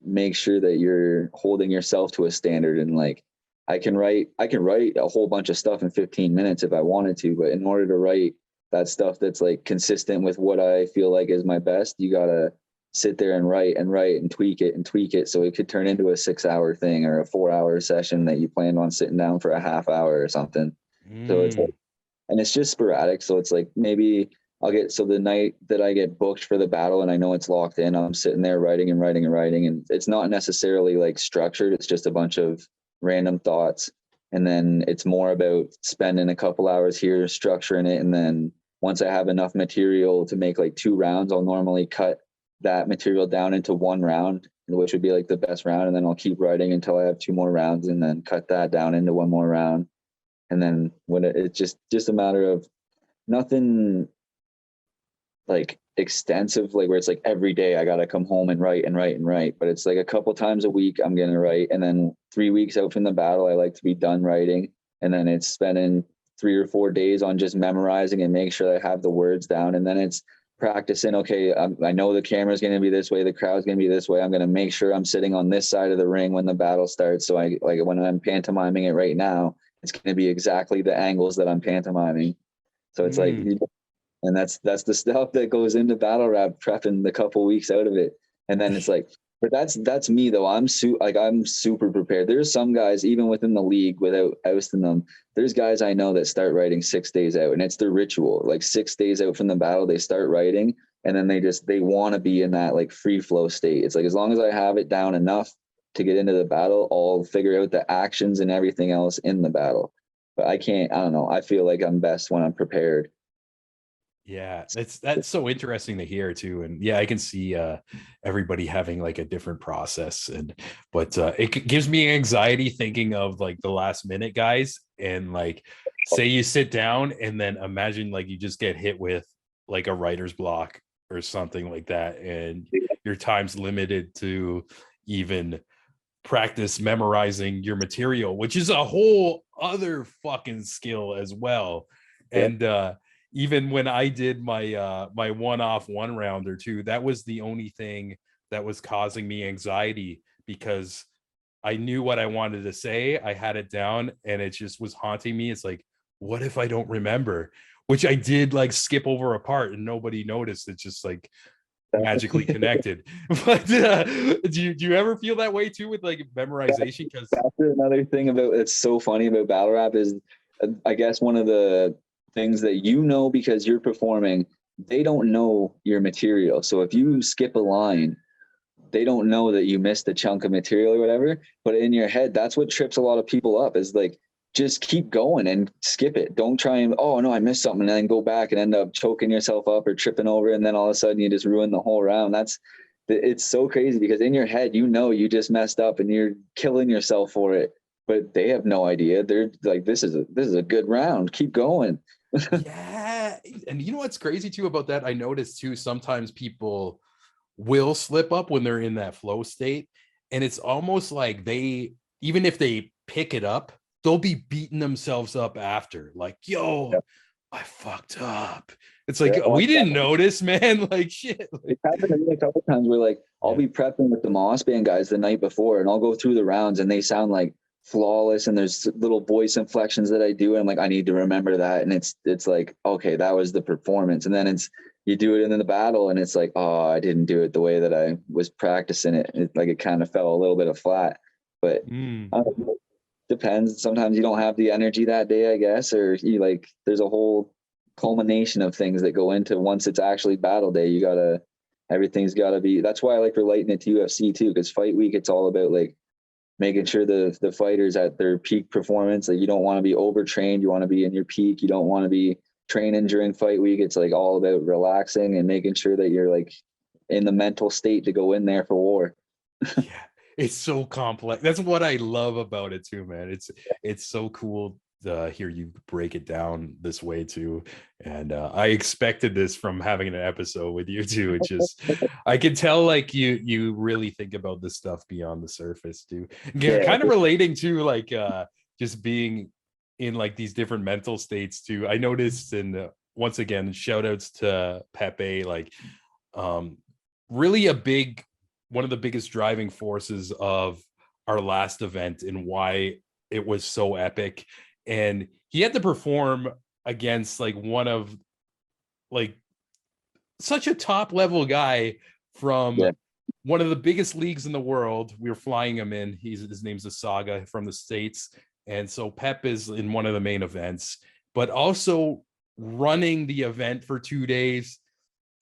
make sure that you're holding yourself to a standard. And like, I can write a whole bunch of stuff in 15 minutes if I wanted to, but in order to write that stuff that's like consistent with what I feel like is my best, you got to sit there and write and tweak it so it could turn into a 6 hour thing or a 4 hour session that you planned on sitting down for a half hour or something. So it's like, and it's just sporadic. So it's like, maybe the night that I get booked for the battle and I know it's locked in, I'm sitting there writing and writing and writing. And it's not necessarily like structured. It's just a bunch of random thoughts. And then it's more about spending a couple hours here, structuring it. And then once I have enough material to make like 2 rounds, I'll normally cut that material down into 1 round, which would be like the best round. And then I'll keep writing until I have 2 more rounds and then cut that down into 1 more round. And then when it's just a matter of nothing like extensive, like where it's like every day I got to come home and write and write and write, but it's like a couple times a week I'm going to write. And then 3 weeks out from the battle, I like to be done writing. And then it's spending 3 or 4 days on just memorizing and make sure I have the words down. And then it's practicing. Okay, I know the camera's going to be this way, the crowd's going to be this way. I'm going to make sure I'm sitting on this side of the ring when the battle starts. So I, like, when I'm pantomiming it right now, it's going to be exactly the angles that I'm pantomiming. So it's like, and that's the stuff that goes into battle rap, prepping the couple weeks out of it. And then it's like, but that's me though. I'm super prepared. There's some guys even within the league, without ousting them, there's guys I know that start writing 6 days out, and it's their ritual. Like 6 days out from the battle, they start writing, and then they want to be in that like free flow state. It's like, as long as I have it down enough to get into the battle, I'll figure out the actions and everything else in the battle. But I don't know. I feel like I'm best when I'm prepared. Yeah, that's so interesting to hear too. And yeah, I can see everybody having like a different process. But it gives me anxiety thinking of like the last minute guys, and like, say you sit down and then imagine like you just get hit with like a writer's block or something like that, and your time's limited to even practice memorizing your material, which is a whole other fucking skill as well. And even when I did my my one-off 1 round or 2, that was the only thing that was causing me anxiety, because I knew what I wanted to say, I had it down, and it just was haunting me. It's like, what if I don't remember? Which I did like skip over a part and nobody noticed. It's just like magically connected. But do you ever feel that way too with like memorization? Because That's another thing about, it's so funny about battle rap is, I guess one of the things that, because you're performing, they don't know your material. So if you skip a line, they don't know that you missed a chunk of material or whatever. But in your head, that's what trips a lot of people up, is like, just keep going and skip it. Don't try and, oh no, I missed something, and then go back and end up choking yourself up or tripping over, and then all of a sudden you just ruin the whole round. It's so crazy, because in your head, you just messed up and you're killing yourself for it, but they have no idea. They're like, this is a good round. Keep going. yeah, and you know what's crazy too about that? I noticed too, sometimes people will slip up when they're in that flow state, and it's almost like they, even if they pick it up, they'll be beating themselves up after, like, yo, Yep. I fucked up. It's like, Yeah, well, we didn't notice, man. Like, shit. it happened to me a couple times where like I'll Yeah. be prepping with the Moss Band guys the night before, and I'll go through the rounds, and they sound like flawless, and there's little voice inflections that I do, and I'm like, I need to remember that, and it's like, okay, that was the performance, and then it's you do it in the battle, and it's like, oh, I didn't do it the way that I was practicing it. Like it kind of fell a little bit of flat, but Mm. I don't know, depends. Sometimes you don't have the energy that day, I guess, or you like there's a whole culmination of things that go into once it's actually battle day. You gotta everything's gotta be. That's why I like relating it to UFC too, because fight week it's all about like making sure the fighters at their peak performance. Like you don't want to be overtrained. You want to be in your peak. You don't want to be training during fight week. It's like all about relaxing and making sure that you're like in the mental state to go in there for war. Yeah, it's so complex. That's what I love about it too, man. It's so cool to hear you break it down this way too. And I expected this from having an episode with you too. It's just I can tell like you really think about this stuff beyond the surface too. Yeah, Yeah, kind of relating to like just being in like these different mental states too. I noticed, and once again, shout outs to Pepe, like um really a big one of the biggest driving forces of our last event and why it was so epic. And he had to perform against like one of like such a top level guy from yeah, one of the biggest leagues in the world. We were flying him in. His name's a Saga from the States. And so Pep is in one of the main events, but also running the event for 2 days,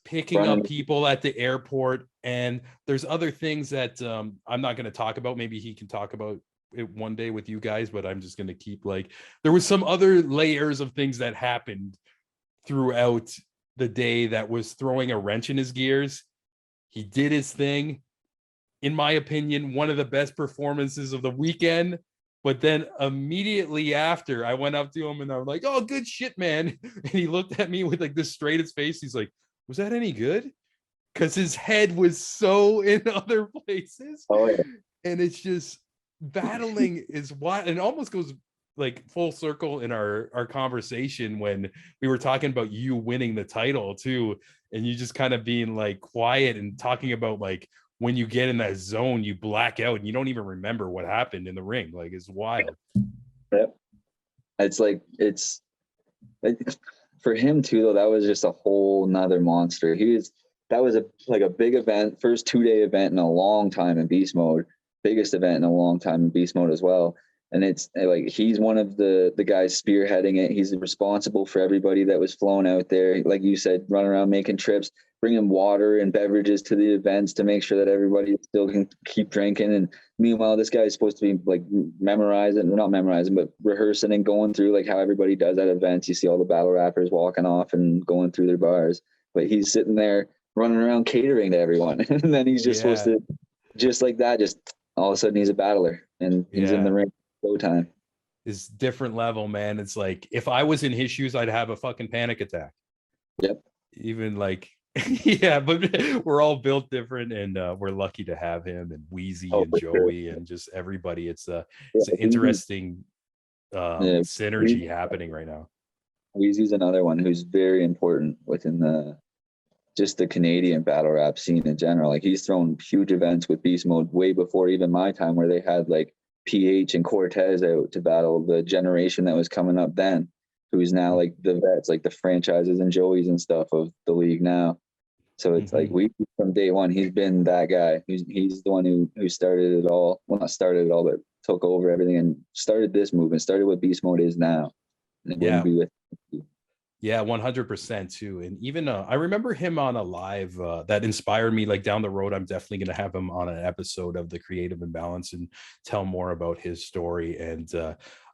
picking up running. people at the airport. And there's other things that I'm not going to talk about. Maybe he can talk about it one day with you guys, but I'm just going to keep like, there was some other layers of things that happened throughout the day that was throwing a wrench in his gears. He did his thing. In my opinion, one of the best performances of the weekend. But then immediately after, I went up to him and I'm like, oh, good shit, man. And he looked at me with like this straight face. He's like, was that any good? Because his head was so in other places. Oh yeah. And it's just battling is wild. And it almost goes like full circle in our conversation when we were talking about you winning the title too. And you just kind of being like quiet and talking about like when you get in that zone, you black out and you don't even remember what happened in the ring. Like it's wild. Yep. It's like for him too though, that was just a whole nother monster. That was a big event, first 2 day event in a long time in beast mode, biggest event in a long time in beast mode as well. And it's like he's one of the guys spearheading it. He's responsible for everybody that was flown out there, like you said, running around making trips, bringing water and beverages to the events to make sure that everybody still can keep drinking. And meanwhile, this guy is supposed to be like not memorizing, but rehearsing and going through like how everybody does at events. You see all the battle rappers walking off and going through their bars, but he's sitting there running around catering to everyone. And then he's just supposed to, just like that, just all of a sudden he's a battler and he's in the ring. Time is different level, man. It's like if I was in his shoes, I'd have a fucking panic attack. Yep. Even like yeah, but we're all built different, and we're lucky to have him and Wheezy and Joey sure. And just everybody. It's an interesting synergy happening right now. Wheezy's another one who's very important within the Canadian battle rap scene in general. Like he's thrown huge events with Beast Mode way before even my time, where they had like PH and Cortez out to battle the generation that was coming up then, who's now like the vets, like the franchises and Joey's and stuff of the league now. So it's like we from day one, he's been that guy. He's the one who started it all. Well, not started it all, but took over everything and started this movement, started what Beast Mode is now. And it wouldn't be with you. Yeah, 100% too. And even I remember him on a live that inspired me. Like down the road, I'm definitely going to have him on an episode of the Creative Imbalance and tell more about his story. And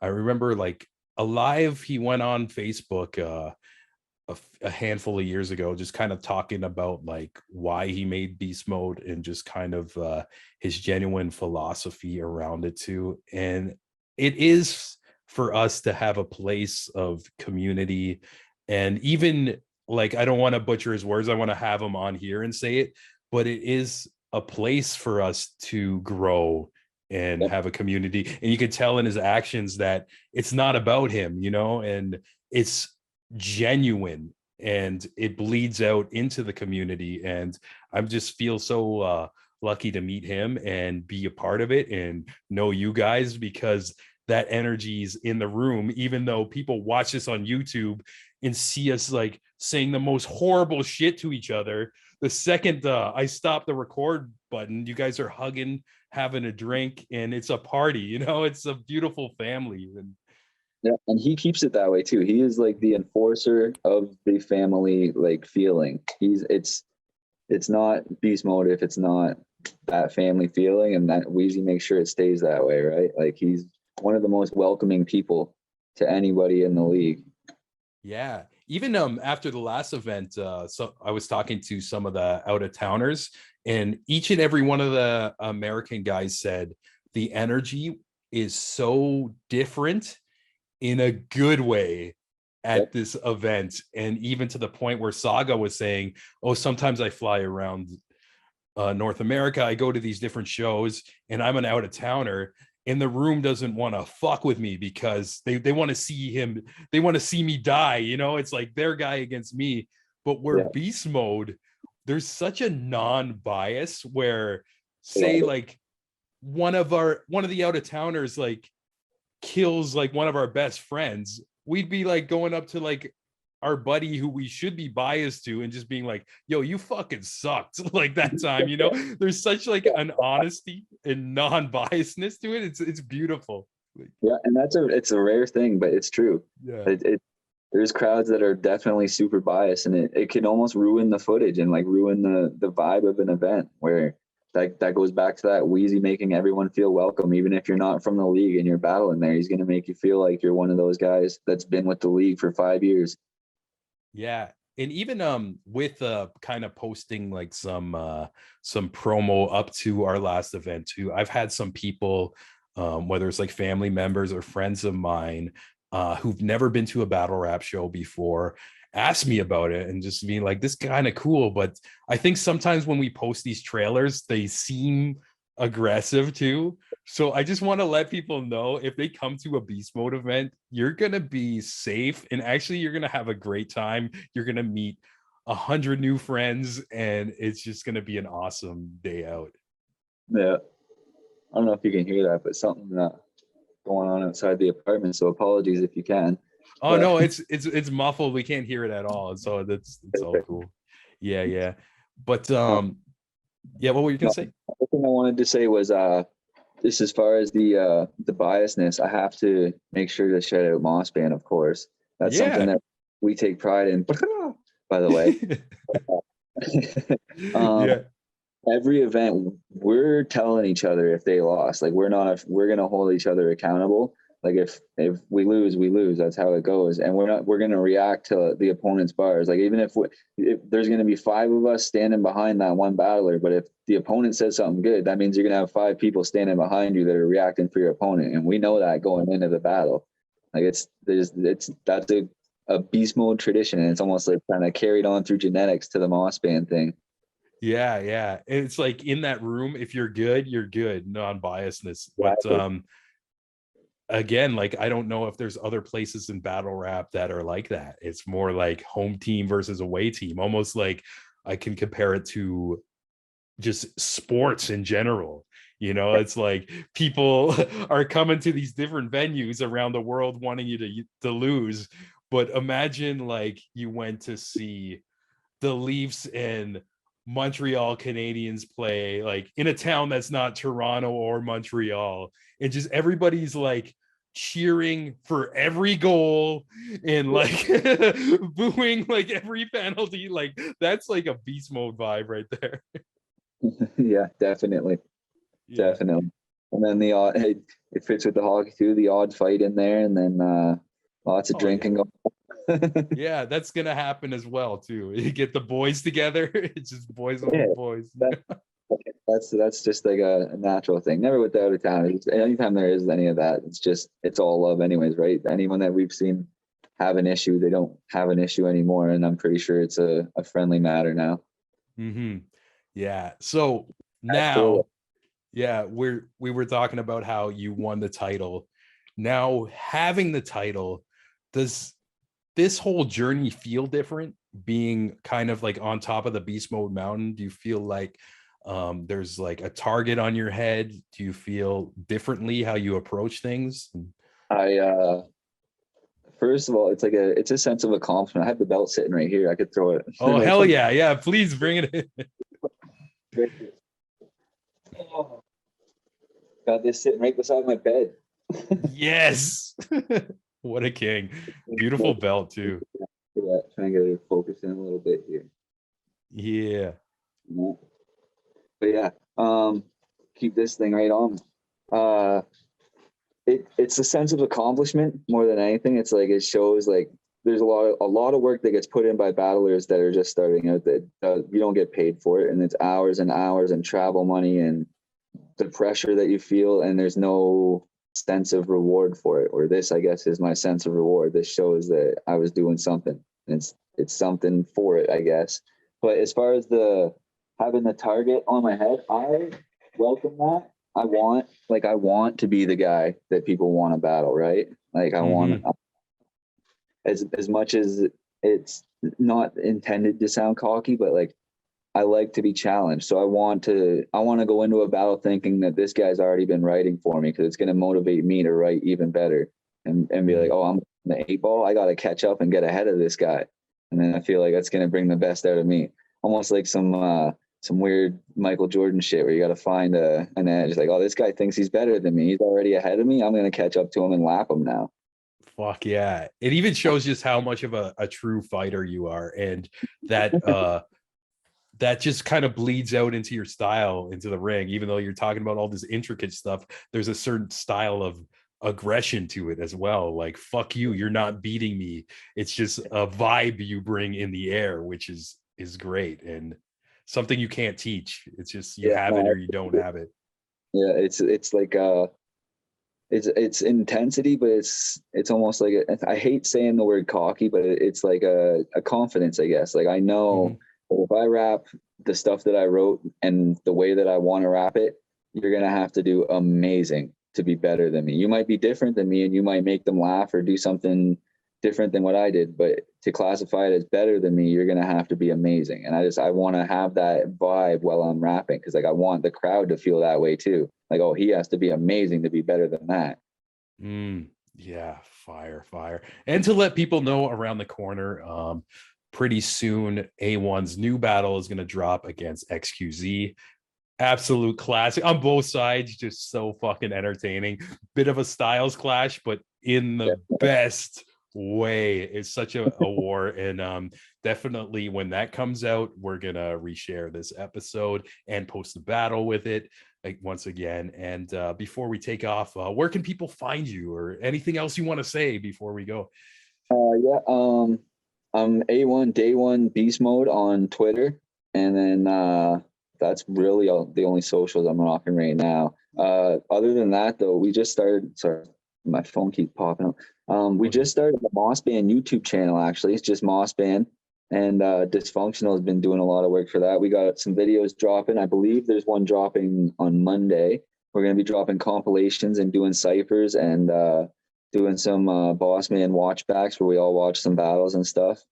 I remember like a live he went on Facebook a handful of years ago, just kind of talking about like why he made Beast Mode and just kind of his genuine philosophy around it too. And it is for us to have a place of community. And even like, I don't want to butcher his words. I want to have him on here and say it, but it is a place for us to grow and have a community. And you could tell in his actions that it's not about him, you know, and it's genuine, and it bleeds out into the community. And I just feel so lucky to meet him and be a part of it and know you guys, because that energy is in the room, even though people watch this on YouTube and see us like saying the most horrible shit to each other. The second I stop the record button, you guys are hugging, having a drink, and it's a party. You know, it's a beautiful family. And Yeah, and he keeps it that way too. He is like the enforcer of the family like feeling. It's not beast mode if it's not that family feeling, and that Wheezy makes sure it stays that way, right? Like he's one of the most welcoming people to anybody in the league. yeah, even after the last event, so I was talking to some of the out of towners, and each and every one of the American guys said the energy is so different in a good way at Yep. this event. And even to the point where Saga was saying, oh, sometimes I fly around North America, I go to these different shows, and I'm an out of towner, and the room doesn't want to fuck with me because they want to see him, they want to see me die. You know, it's like their guy against me. But where Yeah. beast mode, there's such a non-bias where, Yeah. say, like one of the out of towners like kills like one of our best friends, we'd be like going up to like our buddy who we should be biased to and just being like, yo, you fucking sucked like that time. You know, there's such like an honesty and non-biasness to it. It's beautiful. Yeah, and it's a rare thing, but it's true. Yeah. There's crowds that are definitely super biased, and it can almost ruin the footage and like ruin the vibe of an event, where that goes back to that Wheezy making everyone feel welcome. Even if you're not from the league and you're battling there, he's going to make you feel like you're one of those guys that's been with the league for 5 years. Yeah. And even with kind of posting like some promo up to our last event too, I've had some people, whether it's like family members or friends of mine, who've never been to a battle rap show before, ask me about it and just being like, this kind of cool. But I think sometimes when we post these trailers, they seem aggressive too. So I just want to let people know, if they come to a beast mode event, you're going to be safe, and actually you're going to have a great time. You're going to meet 100 new friends, and it's just going to be an awesome day out. Yeah, I don't know if you can hear that, but something going on outside the apartment. So apologies if you can. Oh But no, it's muffled. We can't hear it at all. So it's all cool. Yeah, yeah. But yeah, what were you gonna say? The thing I wanted to say was just as far as the biasness, I have to make sure to shout out Moss Band, of course. That's something Yeah. that we take pride in. By the way, um, Yeah. every event we're telling each other if they lost. Like we're gonna hold each other accountable. Like if we lose, we lose. That's how it goes. And we're gonna react to the opponent's bars. Like even if there's gonna be 5 of us standing behind that one battler, but if the opponent says something good, that means you're gonna have 5 people standing behind you that are reacting for your opponent. And we know that going into the battle. Like that's a beast mode tradition, and it's almost like kind of carried on through genetics to the Moss Band thing. Yeah, yeah. It's like in that room, if you're good, non-biasness. But Exactly. again, like I don't know if there's other places in battle rap that are like that. It's more like home team versus away team, almost like I can compare it to just sports in general. You know, it's like people are coming to these different venues around the world wanting you to lose. But imagine like you went to see the Leafs and Montreal Canadiens play like in a town that's not Toronto or Montreal, and just everybody's like cheering for every goal and like booing like every penalty. Like that's like a beast mode vibe right there. Yeah, definitely. Yeah. Definitely. And then the odd, it fits with the hockey too, the odd fight in there, and then lots of Oh yeah. drinking going on. Yeah, that's gonna happen as well too. You get the boys together. It's just boys Yeah, on boys. that, that's just like a natural thing. Never without a town. Anytime there is any of that, it's all love anyways, right? Anyone that we've seen have an issue, they don't have an issue anymore. And I'm pretty sure it's a friendly matter now. Mm-hmm. Yeah. So That's cool. now, yeah, we were talking about how you won the title. Now having the title, does this whole journey feel different being kind of like on top of the beast mode mountain? Do you feel like there's like a target on your head? Do you feel differently how you approach things? I first of all, it's a sense of accomplishment. I have the belt sitting right here. I could throw it. Oh hell yeah, yeah, please bring it in. Oh, got this sitting right beside my bed. Yes. What a king. Beautiful belt too. Yeah, trying to get it focused in a little bit here. Yeah. But yeah, keep this thing right on. It's a sense of accomplishment more than anything. It's like it shows like there's a lot of work that gets put in by battlers that are just starting out that you don't get paid for it, and it's hours and hours and travel money and the pressure that you feel, and there's no sense of reward for it. Or this, I guess, is my sense of reward. This shows that I was doing something. It's something for it, I guess. But as far as the having the target on my head, I welcome that. I want to be the guy that people want to battle, right? Like I want, as much as it's not intended to sound cocky, but like I like to be challenged. So I want to go into a battle thinking that this guy's already been writing for me, because it's going to motivate me to write even better and be like, oh, I'm the 8-ball. I got to catch up and get ahead of this guy. And then I feel like that's going to bring the best out of me. Almost like some weird Michael Jordan shit where you got to find an edge. Like, oh, this guy thinks he's better than me. He's already ahead of me. I'm going to catch up to him and lap him now. Fuck yeah. It even shows just how much of a true fighter you are. And that, that just kind of bleeds out into your style, into the ring. Even though you're talking about all this intricate stuff, there's a certain style of aggression to it as well. Like, fuck you, you're not beating me. It's just a vibe you bring in the air, which is great and something you can't teach. It's just you have it or you don't have it. Yeah, it's like it's intensity, but it's almost like I hate saying the word cocky, but it's like a confidence, I guess. Like I know if I rap the stuff that I wrote and the way that I want to rap it, you're gonna have to do amazing to be better than me. You might be different than me and you might make them laugh or do something different than what I did, but to classify it as better than me, you're gonna have to be amazing. And I want to have that vibe while I'm rapping, because like I want the crowd to feel that way too. Like, oh, he has to be amazing to be better than that. Yeah, fire. And to let people know around the corner, pretty soon A1's new battle is going to drop against XQZ. Absolute classic on both sides, just so fucking entertaining. Bit of a styles clash, but in the best way. It's such a war. And definitely when that comes out, we're gonna reshare this episode and post the battle with it, like, once again. And before we take off, where can people find you, or anything else you want to say before we go? I'm A1 Day One Beast Mode on Twitter, and then that's really the only socials I'm rocking right now. Other than that, though, we just started. Sorry, my phone keeps popping up. We just started the Moss Band YouTube channel. Actually, it's just Moss Band, and Dysfunctional has been doing a lot of work for that. We got some videos dropping. I believe there's one dropping on Monday. We're going to be dropping compilations and doing ciphers and doing some Boss Man watchbacks where we all watch some battles and stuff.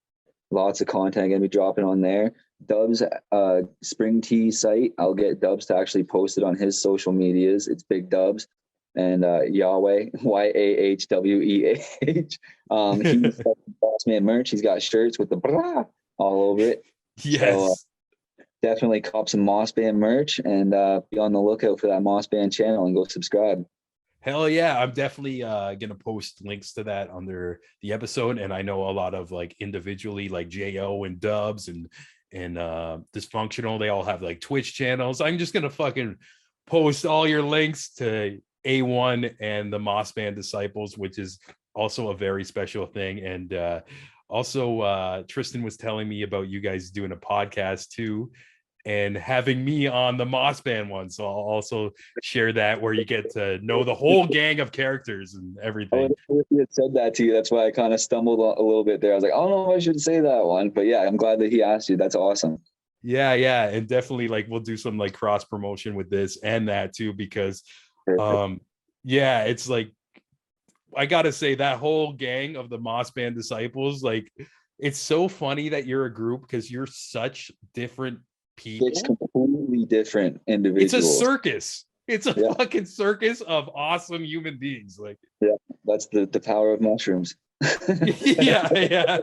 Lots of content going to be dropping on there. Dubs Spring Tea site, I'll get Dubs to actually post it on his social medias. It's Big Dubs. And Yahweh, YAHWEAH. He's got Boss Man merch. He's got shirts with the blah all over it. Yes. So, definitely cop some Moss Band merch and be on the lookout for that Moss Band channel and go subscribe. Hell yeah, I'm definitely gonna post links to that under the episode. And I know a lot of like individually, like Jo and Dubs and Dysfunctional, they all have like Twitch channels. I'm just gonna fucking post all your links to A1 and the Moss Band Disciples, which is also a very special thing. And also Tristan was telling me about you guys doing a podcast too, and having me on the Moss Band one. So I'll also share that, where you get to know the whole gang of characters and everything. Oh, he had said that to you. That's why I kind of stumbled a little bit there. I was like, I don't know if I should say that one, but yeah, I'm glad that he asked you. That's awesome. Yeah. And definitely like we'll do some like cross promotion with this and that too, because yeah, it's like I gotta say that whole gang of the Moss Band disciples, like, it's so funny that you're a group because you're such different people. It's completely different It's a individuals. circus. It's a Yeah. fucking circus of awesome human beings. Like, Yeah, that's the power of mushrooms. yeah, yeah.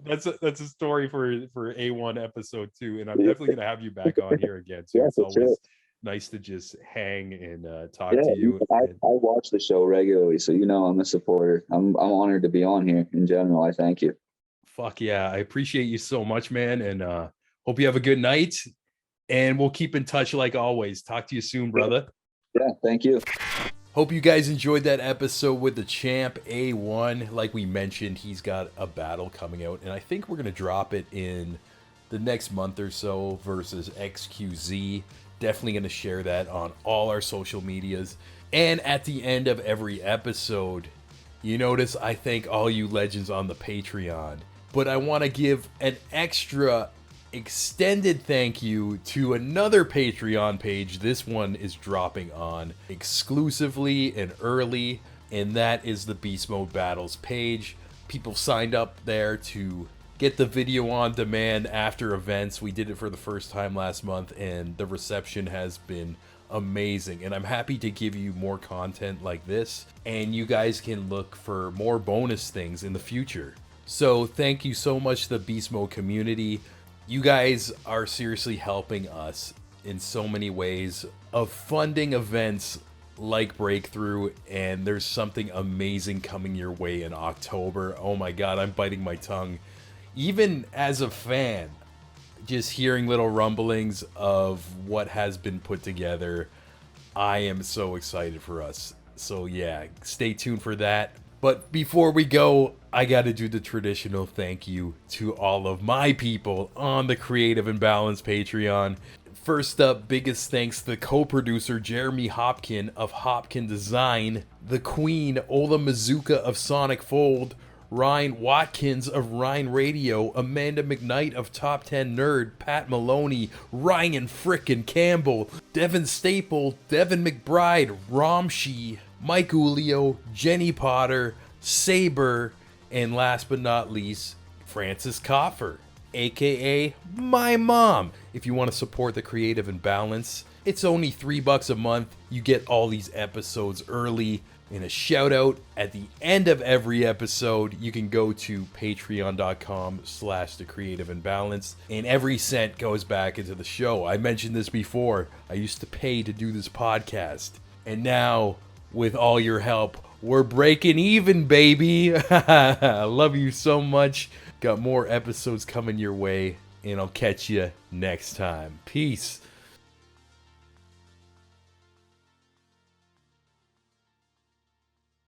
That's a story for A1 episode 2, and I'm definitely gonna have you back on here again. So Yeah, it's for always sure. nice to just hang and talk Yeah, to you. I And watch the show regularly, so you know I'm a supporter. I'm honored to be on here. In general, I thank you. fuck yeah, I appreciate you so much, man. And hope you have a good night. And we'll keep in touch like always. Talk to you soon, brother. Yeah, thank you. Hope you guys enjoyed that episode with the champ A1. Like we mentioned, he's got a battle coming out, and I think we're going to drop it in the next month or so versus XQZ. Definitely going to share that on all our social medias. And at the end of every episode, you notice I thank all you legends on the Patreon. But I want to give an extra extended thank you to another Patreon page. This one is dropping on exclusively and early, and that is the BeastMode Battles page. People signed up there to get the video on demand after events. We did it for the first time last month, and the reception has been amazing, and I'm happy to give you more content like this, and you guys can look for more bonus things in the future. So thank you so much to the Beast Mode community. You guys are seriously helping us in so many ways of funding events like Breakthrough, and there's something amazing coming your way in October. Oh my god, I'm biting my tongue. Even as a fan, just hearing little rumblings of what has been put together, I am so excited for us. So yeah, stay tuned for that. But before we go, I gotta do the traditional thank you to all of my people on the Creative Imbalance Patreon. First up, biggest thanks to the co-producer Jeremy Hopkin of Hopkin Design, the Queen Ola Mazuka of Sonic Fold, Ryan Watkins of Ryan Radio, Amanda McKnight of Top 10 Nerd, Pat Maloney, Ryan Frickin' Campbell, Devin Staple, Devin McBride, Romshi, Mike Ulio, Jenny Potter, Saber, and last but not least, Francis Coffer, aka my mom. If you want to support the Creative Imbalance, it's only $3 a month. You get all these episodes early and a shout out at the end of every episode. You can go to patreon.com/the Creative Imbalance, and every cent goes back into the show. I mentioned this before. I used to pay to do this podcast, and now with all your help, we're breaking even, baby. I love you so much. Got more episodes coming your way, and I'll catch you next time. Peace.